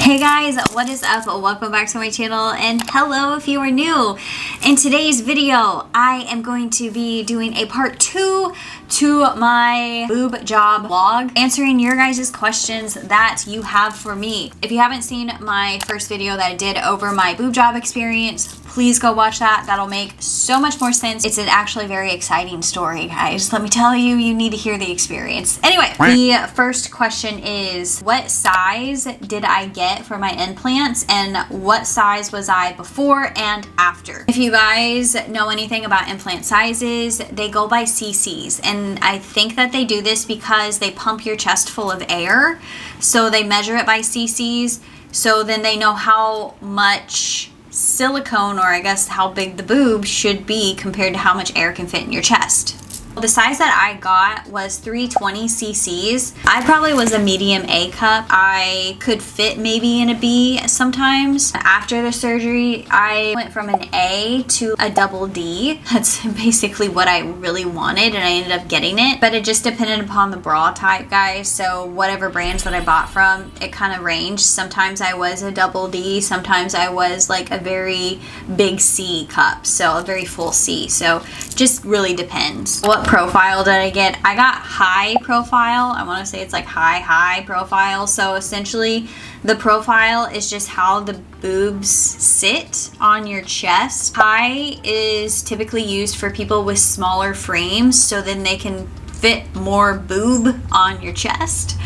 Hey guys, what is up? Welcome back to my channel, and hello if you are new. In today's video, I am going to be doing a part 2 to my boob job vlog, answering your guys' questions that you have for me. If you haven't seen my first video that I did over my boob job experience, please go watch that. That'll make so much more sense. It's an actually very exciting story, guys. Let me tell you, you need to hear the experience. Anyway, the first question is, what size did I get for my implants, and what size was I before and after? If you guys know anything about implant sizes, they go by cc's, and I think that they do this because they pump your chest full of air, so they measure it by cc's, so then they know how much silicone, or I guess how big the boob should be compared to how much air can fit in your chest. The size that I got was 320 cc's. I probably was a medium A cup. I could fit maybe in a B sometimes. After the surgery, I went from an A to a double D. That's basically what I really wanted, and I ended up getting it. But it just depended upon the bra type, guys. So whatever brands that I bought from, it kind of ranged. Sometimes I was a double D. Sometimes I was like a very big C cup. So a very full C. So just really depends. What profile did I get? I got high profile. I want to say it's like high profile. So essentially the profile is just how the boobs sit on your chest. High is typically used for people with smaller frames, so then they can fit more boob on your chest,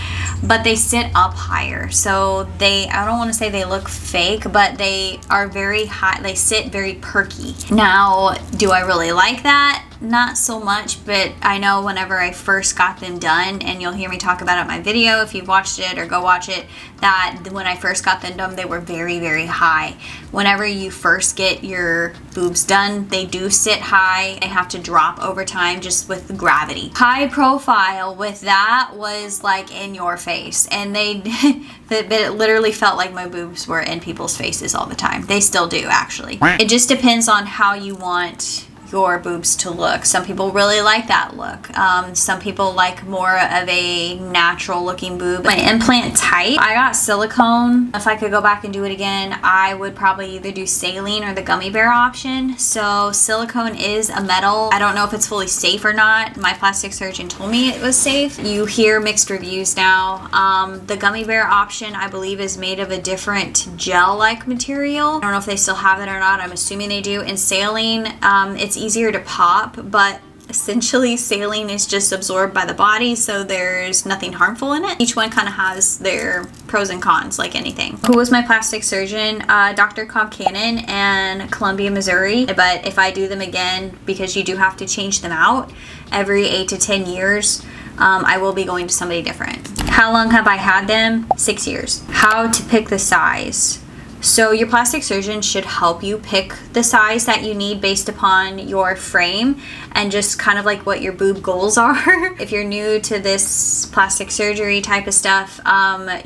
but they sit up higher. So I don't want to say they look fake, but they are very high. They sit very perky. Now, do I really like that? Not so much, but I know whenever I first got them done, and you'll hear me talk about it in my video if you've watched it or go watch it, that when I first got them done, they were very high. Whenever you first get your boobs done, they do sit high. They have to drop over time just with gravity. High profile with that was like in your face, and it literally felt like my boobs were in people's faces all the time. They still do, actually. It just depends on how you want your boobs to look. Some people really like that look. Some people like more of a natural looking boob. My implant type, I got silicone. If I could go back and do it again, I would probably either do saline or the gummy bear option. So silicone is a metal. I don't know if it's fully safe or not. My plastic surgeon told me it was safe. You hear mixed reviews now. The gummy bear option, I believe, is made of a different gel-like material. I don't know if they still have it or not. I'm assuming they do. And saline, it's easier to pop, but essentially saline is just absorbed by the body, so there's nothing harmful in it. Each one kind of has their pros and cons, like anything. Who was my plastic surgeon? Dr. Cobb Cannon and Columbia, Missouri. But if I do them again, because you do have to change them out every 8 to 10 years, I will be going to somebody different. How long have I had them? 6 years. How to pick the size. So your plastic surgeon should help you pick the size that you need based upon your frame and just kind of like what your boob goals are. If you're new to this plastic surgery type of stuff,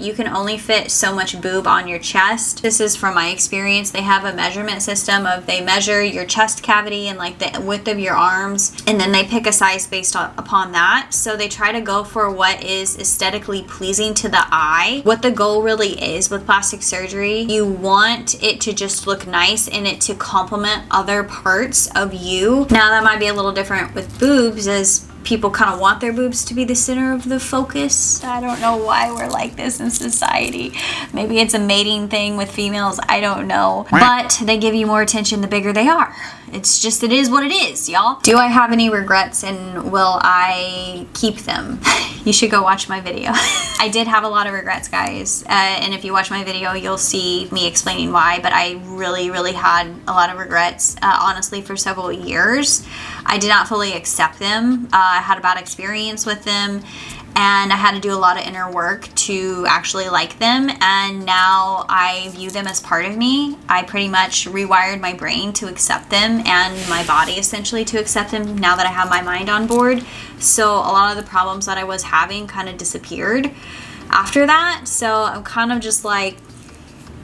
you can only fit so much boob on your chest. This is from my experience. They have a measurement system of, they measure your chest cavity and like the width of your arms, and then they pick a size based upon that. So they try to go for what is aesthetically pleasing to the eye. What the goal really is with plastic surgery, you want it to just look nice and it to complement other parts of you. Now that might be a little different with boobs, as people kind of want their boobs to be the center of the focus. I don't know why we're like this in society. Maybe it's a mating thing with females, I don't know. But they give you more attention the bigger they are. It's just, it is what it is, y'all. Do I have any regrets, and will I keep them? You should go watch my video. I did have a lot of regrets, guys. And if you watch my video, you'll see me explaining why, but I really had a lot of regrets, honestly, for several years. I did not fully accept them. I had a bad experience with them, and I had to do a lot of inner work to actually like them, and now I view them as part of me. I pretty much rewired my brain to accept them, and my body essentially to accept them, now that I have my mind on board. So a lot of the problems that I was having kind of disappeared after that. So I'm kind of just like,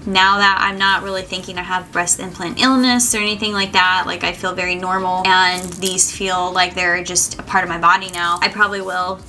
now that I'm not really thinking I have breast implant illness or anything like that, like I feel very normal and these feel like they're just a part of my body now, I probably will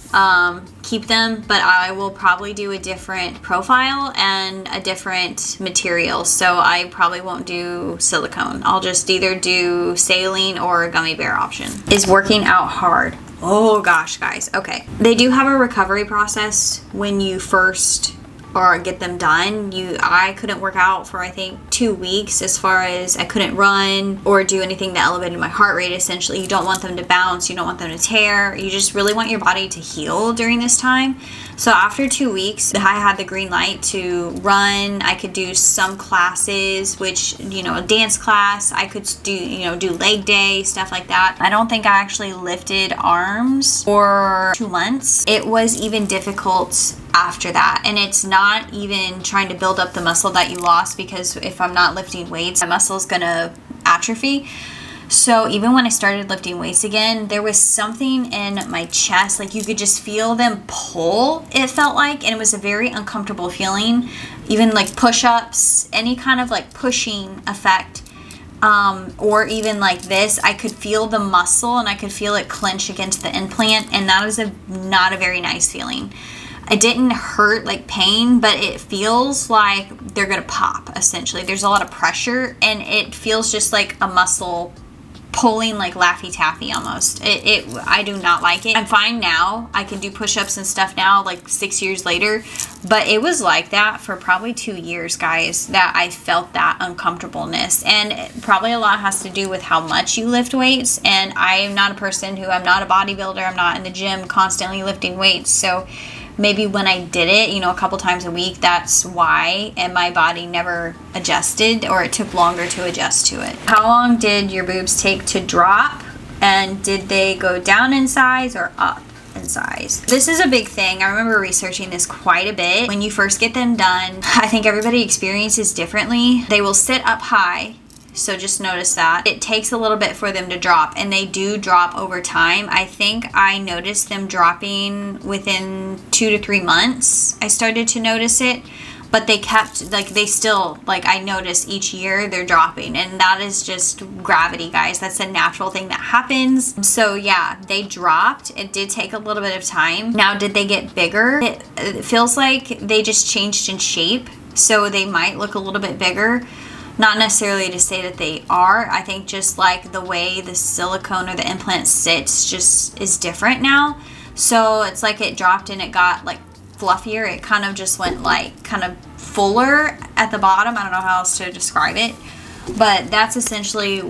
keep them, but I will probably do a different profile and a different material. So I probably won't do silicone. I'll just either do saline or a gummy bear option. Is working out hard? Oh gosh, guys. Okay. They do have a recovery process when you first or get them done. I couldn't work out for I think 2 weeks, as far as I couldn't run or do anything that elevated my heart rate. Essentially, you don't want them to bounce, you don't want them to tear, you just really want your body to heal during this time. So after 2 weeks, I had the green light to run. I could do some classes, which, you know, a dance class, I could do, you know, do leg day, stuff like that. I don't think I actually lifted arms for 2 months. It was even difficult after that, and it's not even trying to build up the muscle that you lost, because if I'm not lifting weights, my muscle is gonna atrophy. So even when I started lifting weights again, there was something in my chest, like you could just feel them pull, it felt like, and it was a very uncomfortable feeling. Even like push-ups, any kind of like pushing effect, or even like this, I could feel the muscle and I could feel it clench against the implant, and that was not a very nice feeling. It didn't hurt like pain, but it feels like they're gonna pop, essentially. There's a lot of pressure and it feels just like a muscle pulling, like Laffy Taffy almost. I do not like it. I'm fine now. I can do push-ups and stuff now, like 6 years later, but it was like that for probably 2 years, guys, that I felt that uncomfortableness. And probably a lot has to do with how much you lift weights. And I'm not a person I'm not a bodybuilder. I'm not in the gym constantly lifting weights. So maybe when I did it, you know, a couple times a week, that's why, and my body never adjusted, or it took longer to adjust to it. How long did your boobs take to drop, and did they go down in size or up in size? This is a big thing. I remember researching this quite a bit. When you first get them done, I think everybody experiences differently. They will sit up high. So just notice that. It takes a little bit for them to drop, and they do drop over time. I think I noticed them dropping within 2 to 3 months. I started to notice it, but they kept, like, they still, like, I notice each year they're dropping, and that is just gravity, guys. That's a natural thing that happens. So yeah, they dropped. It did take a little bit of time. Now, did they get bigger? It feels like they just changed in shape, so they might look a little bit bigger. Not necessarily to say that they are. I think just like the way the silicone or the implant sits just is different now. So it's like it dropped and it got like fluffier. It kind of just went like kind of fuller at the bottom. I don't know how else to describe it. But that's essentially,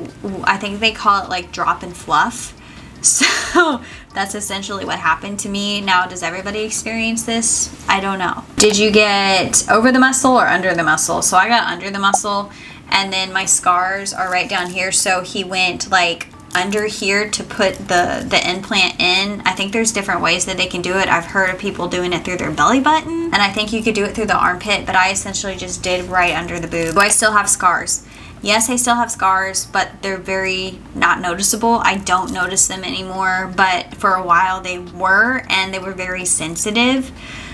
I think they call it like drop and fluff. So that's essentially what happened to me. Now, does everybody experience this? I don't know. Did you get over the muscle or under the muscle? So I got under the muscle, and then my scars are right down here. So he went like under here to put the implant in. I think there's different ways that they can do it. I've heard of people doing it through their belly button, and I think you could do it through the armpit, but I essentially just did right under the boob. Do I still have scars? Yes, I still have scars, but they're very not noticeable. I don't notice them anymore, but for a while they were, and they were very sensitive.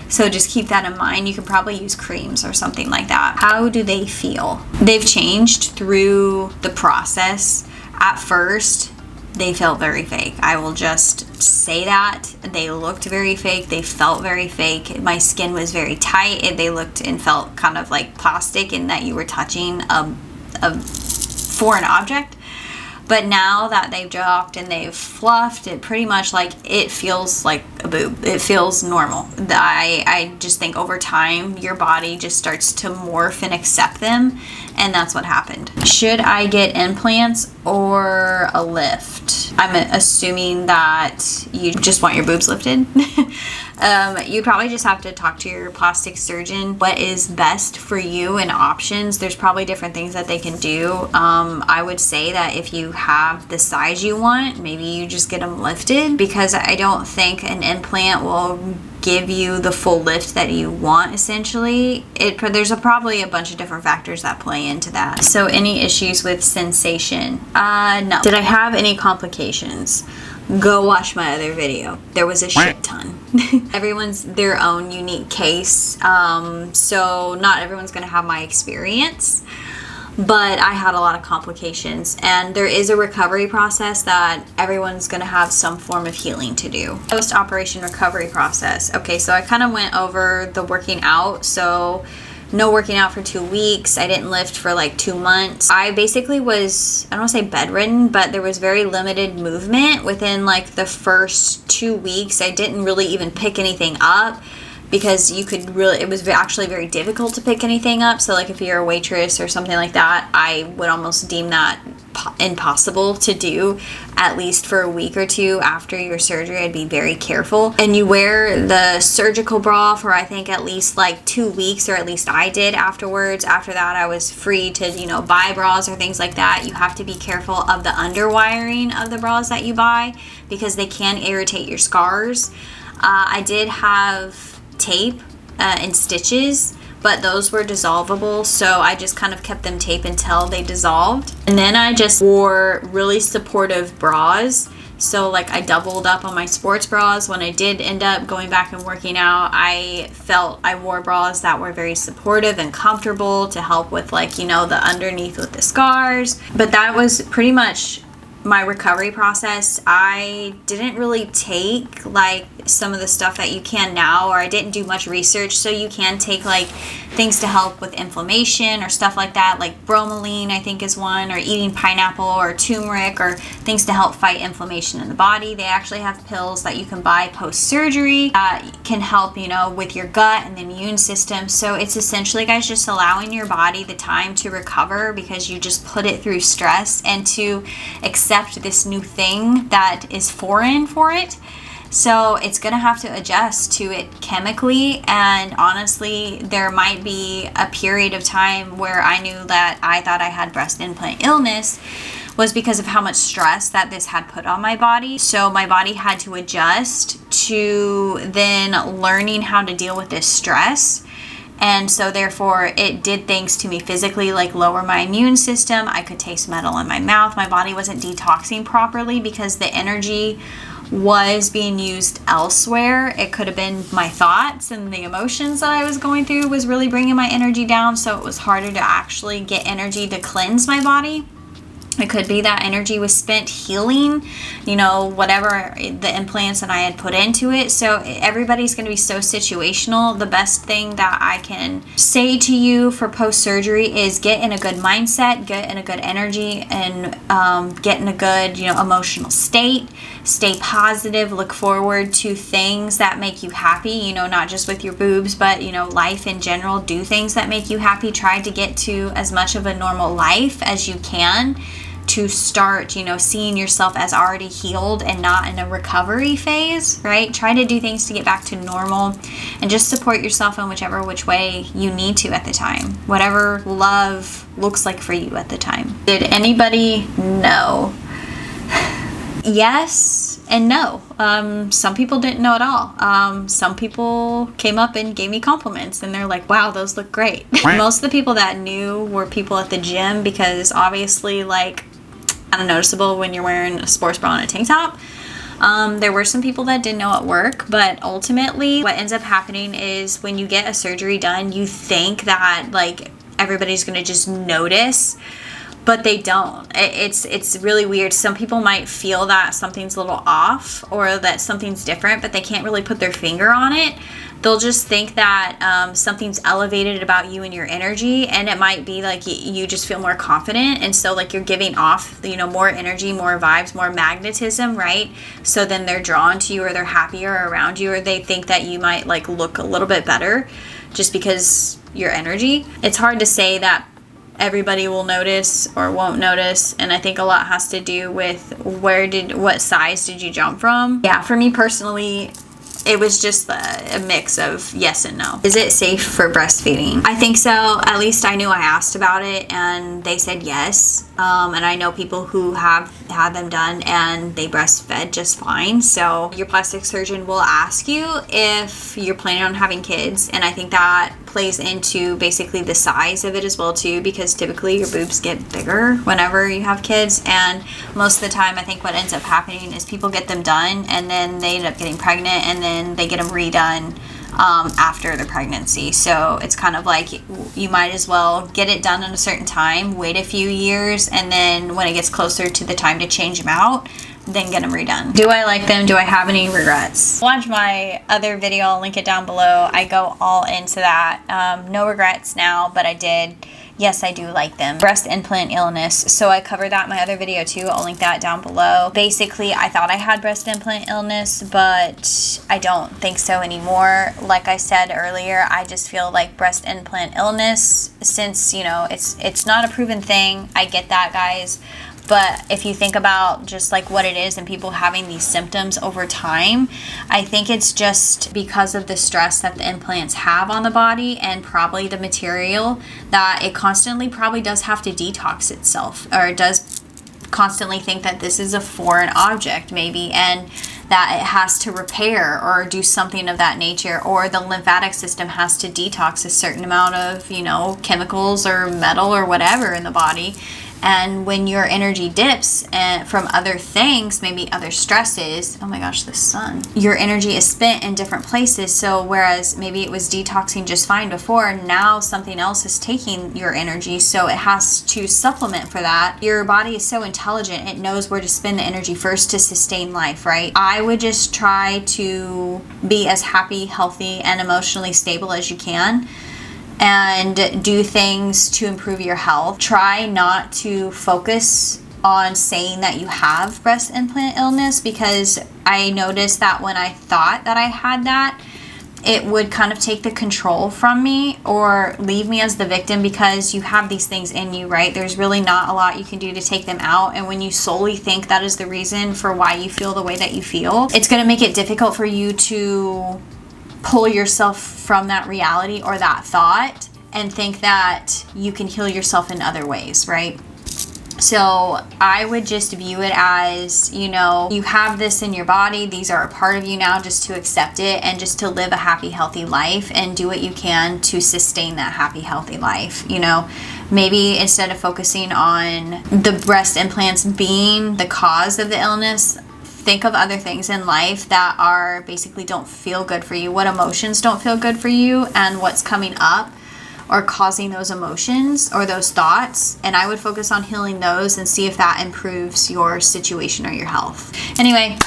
So just keep that in mind. You could probably use creams or something like that. How do they feel? They've changed through the process. At first, they felt very fake. I will just say that. They looked very fake. They felt very fake. My skin was very tight. They looked and felt kind of like plastic, in that you were touching a foreign object. But now that they've dropped and they've fluffed, it pretty much, like, it feels like a boob. It feels normal. I just think over time your body just starts to morph and accept them, and that's what happened. Should I get implants or a lift? I'm assuming that you just want your boobs lifted. You probably just have to talk to your plastic surgeon what is best for you and options. There's probably different things that they can do. I would say that if you have the size you want, maybe you just get them lifted, because I don't think an implant will give you the full lift that you want, essentially. There's probably a bunch of different factors that play into that. So any issues with sensation? No. Did I have any complications? go watch my other video. There was a shit ton. Everyone's their own unique case, so not everyone's gonna have my experience, but I had a lot of complications, and there is a recovery process that everyone's gonna have some form of healing to do. Post-operation recovery process. Okay, so I kind of went over the working out. So no working out for 2 weeks. I didn't lift for like 2 months. I basically was, I don't want to say bedridden, but there was very limited movement within like the first 2 weeks. I didn't really even pick anything up because you could really, it was actually very difficult to pick anything up. So like if you're a waitress or something like that, I would almost deem that impossible to do, at least for a week or two after your surgery. I'd be very careful. And you wear the surgical bra for I think at least like 2 weeks, or at least I did afterwards. After that, I was free to, you know, buy bras or things like that. You have to be careful of the underwiring of the bras that you buy because they can irritate your scars. I did have tape and stitches, but those were dissolvable, so I just kind of kept them taped until they dissolved. And then I just wore really supportive bras. So like I doubled up on my sports bras. When I did end up going back and working out, I felt I wore bras that were very supportive and comfortable to help with, like, you know, the underneath with the scars. But that was pretty much my recovery process. I didn't really take like some of the stuff that you can now, or I didn't do much research. So you can take like things to help with inflammation or stuff like that, like bromelain I think is one, or eating pineapple or turmeric, or things to help fight inflammation in the body. They actually have pills that you can buy post-surgery that can help, you know, with your gut and the immune system. So it's essentially, guys, just allowing your body the time to recover because you just put it through stress, and to accept this new thing that is foreign for it. So it's gonna have to adjust to it chemically. And honestly, there might be a period of time where I knew that I thought I had breast implant illness was because of how much stress that this had put on my body. So my body had to adjust to then learning how to deal with this stress. And so therefore it did things to me physically, like lower my immune system. I could taste metal in my mouth. My body wasn't detoxing properly because the energy was being used elsewhere. It could have been my thoughts and the emotions that I was going through was really bringing my energy down. So it was harder to actually get energy to cleanse my body. It could be that energy was spent healing, you know, whatever the implants that I had put into it. So everybody's going to be so situational. The best thing that I can say to you for post-surgery is get in a good mindset, get in a good energy, and get in a good, you know, emotional state. Stay positive. Look forward to things that make you happy, you know, not just with your boobs, but, you know, life in general. Do things that make you happy. Try to get to as much of a normal life as you can, to start, you know, seeing yourself as already healed and not in a recovery phase, right? Try to do things to get back to normal, and just support yourself in which way you need to at the time, whatever love looks like for you at the time. Did anybody know? Yes and no. Some people didn't know at all. Some people came up and gave me compliments, and they're like, wow, those look great. Most of the people that knew were people at the gym, because obviously, like, unnoticeable when you're wearing a sports bra and a tank top. There were some people that didn't know at work, but ultimately what ends up happening is when you get a surgery done, you think that like everybody's gonna just notice, but they don't. It's really weird. Some people might feel that something's a little off or that something's different, but they can't really put their finger on it. They'll just think that something's elevated about you and your energy, and it might be like you just feel more confident, and so like you're giving off, you know, more energy, more vibes, more magnetism, right? So then they're drawn to you, or they're happier around you, or they think that you might like look a little bit better just because your energy. It's hard to say that everybody will notice or won't notice, and I think a lot has to do with what size did you jump from. Yeah, for me personally, it was just a mix of yes and no. Is it safe for breastfeeding? I think so. At least I knew I asked about it, and they said yes. And I know people who have had them done and they breastfed just fine. So your plastic surgeon will ask you if you're planning on having kids, and I think that plays into basically the size of it as well too, because typically your boobs get bigger whenever you have kids, and most of the time I think what ends up happening is people get them done and then they end up getting pregnant and then they get them redone after the pregnancy. So it's kind of like you might as well get it done in a certain time, wait a few years, and then when it gets closer to the time to change them out, then get them redone. Do I like them? Do I have any regrets? Watch my other video, I'll link it down below. I go all into that. No regrets now, but I did. Yes, I do like them. Breast implant illness. So I covered that in my other video too. I'll link that down below. Basically, I thought I had breast implant illness, but I don't think so anymore. Like I said earlier, I just feel like breast implant illness, since, you know, it's not a proven thing. I get that, guys. But if you think about just like what it is and people having these symptoms over time, I think it's just because of the stress that the implants have on the body and probably the material, that it constantly probably does have to detox itself, or it does constantly think that this is a foreign object maybe, and that it has to repair or do something of that nature, or the lymphatic system has to detox a certain amount of, you know, chemicals or metal or whatever in the body. And when your energy dips from other things, maybe other stresses, oh my gosh, the sun, your energy is spent in different places. So whereas maybe it was detoxing just fine before, now something else is taking your energy, so it has to supplement for that. Your body is so intelligent, it knows where to spend the energy first to sustain life, right? I would just try to be as happy, healthy, and emotionally stable as you can, and do things to improve your health. Try not to focus on saying that you have breast implant illness, because I noticed that when I thought that I had that, it would kind of take the control from me or leave me as the victim, because you have these things in you, right? There's really not a lot you can do to take them out. And when you solely think that is the reason for why you feel the way that you feel, it's going to make it difficult for you to pull yourself from that reality or that thought and think that you can heal yourself in other ways, right? So I would just view it as, you know, you have this in your body, these are a part of you now, just to accept it and just to live a happy, healthy life and do what you can to sustain that happy, healthy life. You know, maybe instead of focusing on the breast implants being the cause of the illness, think of other things in life that are basically don't feel good for you. What emotions don't feel good for you, and what's coming up or causing those emotions or those thoughts. And I would focus on healing those and see if that improves your situation or your health. Anyway,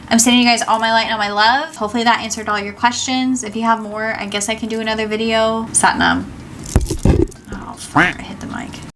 I'm sending you guys all my light and all my love. Hopefully that answered all your questions. If you have more, I guess I can do another video. Satnam. Oh, I hit the mic.